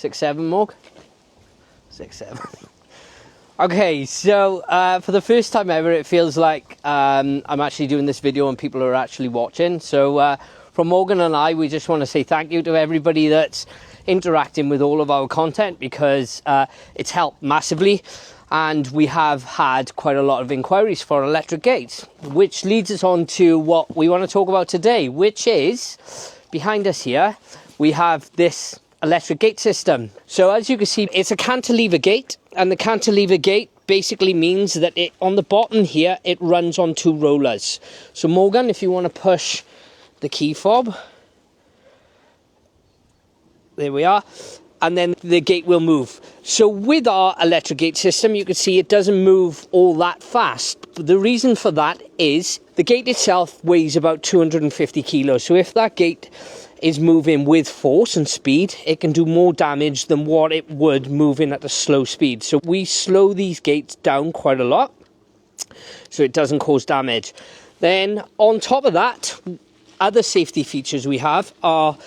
6.7 Morg? 6.7. Okay, so for the first time ever, it feels like I'm actually doing this video and people are actually watching. So from Morgan and I, we just want to say thank you to everybody that's interacting with all of our content, because it's helped massively. And we have had quite a lot of inquiries for electric gates, which leads us on to what we want to talk about today, which is behind us here, we have this electric gate system. So as you can see, it's a cantilever gate, and the cantilever gate basically means that on the bottom here, it runs on 2 rollers. So Morgan, if you want to push the key fob, there we are, and then the gate will move. So with our electric gate system, you can see it doesn't move all that fast. The reason for that is the gate itself weighs about 250 kilos. So if that gate is moving with force and speed, it can do more damage than what it would moving at a slow speed. So we slow these gates down quite a lot so it doesn't cause damage. Then on top of that, other safety features we have are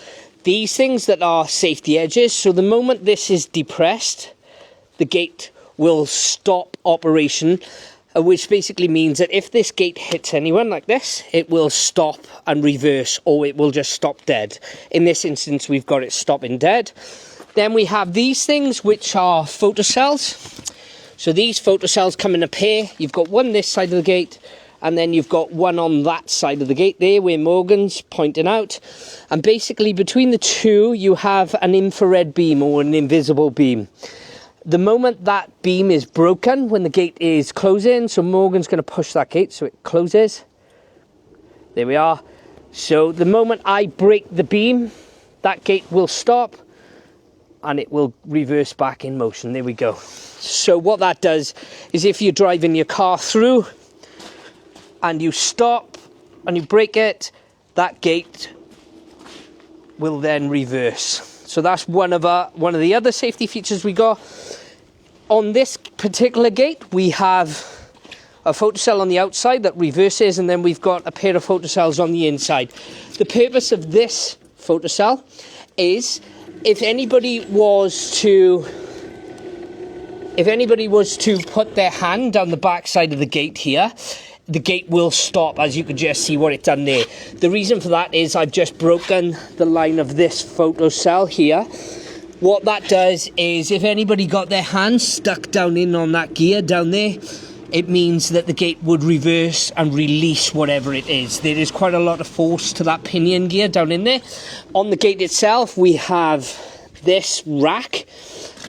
these things that are safety edges. So the moment this is depressed, the gate will stop operation, which basically means that if this gate hits anyone like this, it will stop and reverse, or it will just stop dead. In this instance, we've got it stopping dead. Then we have these things, which are photocells. So these photocells come in a pair. You've got one this side of the gate, and then you've got one on that side of the gate there, where Morgan's pointing out. And basically between the two, you have an infrared beam or an invisible beam. The moment that beam is broken, when the gate is closing, so Morgan's going to push that gate so it closes. There we are. So the moment I break the beam, that gate will stop and it will reverse back in motion. There we go. So what that does is, if you're driving your car through and you stop and you break it, that gate will then reverse. So that's one of the other safety features we got. On this particular gate, we have a photocell on the outside that reverses, and then we've got a pair of photocells on the inside. The purpose of this photocell is if anybody was to put their hand down the back side of the gate here, the gate will stop, as you can just see what it's done there. The reason for that is I've just broken the line of this photocell here. What that does is, if anybody got their hand stuck down in on that gear down there, it means that the gate would reverse and release whatever it is. There is quite a lot of force to that pinion gear down in there. On the gate itself, we have this rack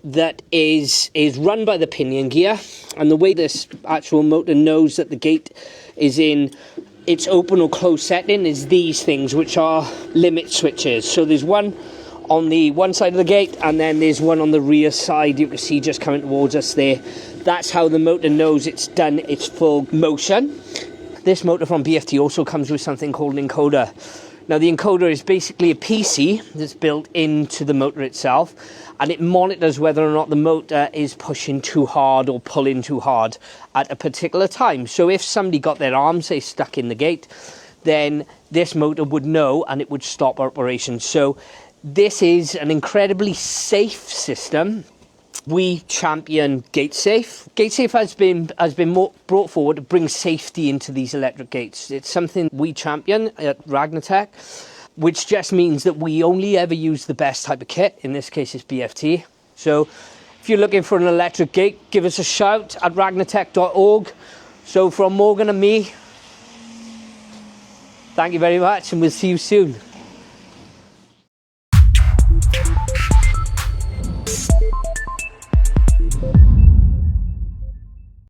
that is run by the pinion gear, and the way this actual motor knows that the gate is in its open or closed setting is these things, which are limit switches. So there's one on the one side of the gate, and then there's one on the rear side, you can see just coming towards us there. That's how the motor knows it's done its full motion. This motor from BFT also comes with something called an encoder. Now the encoder is basically a PC that's built into the motor itself, and it monitors whether or not the motor is pushing too hard or pulling too hard at a particular time. So if somebody got their arm, say, stuck in the gate, then this motor would know and it would stop operation. So this is an incredibly safe system. We champion GateSafe. GateSafe has been brought forward to bring safety into these electric gates. It's something we champion at Ragnartech, which just means that we only ever use the best type of kit. In this case, it's BFT. So if you're looking for an electric gate, give us a shout at ragnartech.org. So from Morgan and me, thank you very much, and we'll see you soon.